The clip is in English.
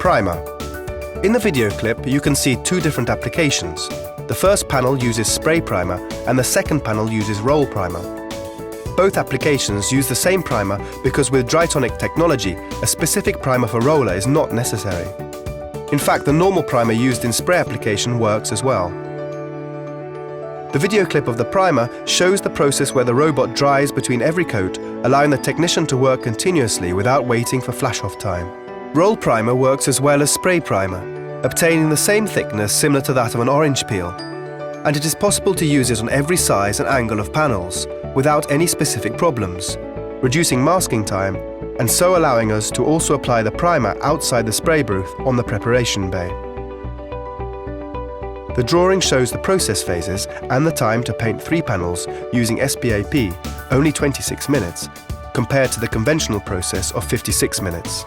primer. In the video clip, you can see two different applications. The first panel uses spray primer and the second panel uses roll primer. Both applications use the same primer because with dry tonic technology, a specific primer for roller is not necessary. In fact, the normal primer used in spray application works as well. The video clip of the primer shows the process where the robot dries between every coat, allowing the technician to work continuously without waiting for flash-off time. Roll primer works as well as spray primer, obtaining the same thickness similar to that of an orange peel, and it is possible to use it on every size and angle of panels without any specific problems, reducing masking time and so allowing us to also apply the primer outside the spray booth on the preparation bay. The drawing shows the process phases and the time to paint 3 panels using SPAP, only 26 minutes, compared to the conventional process of 56 minutes.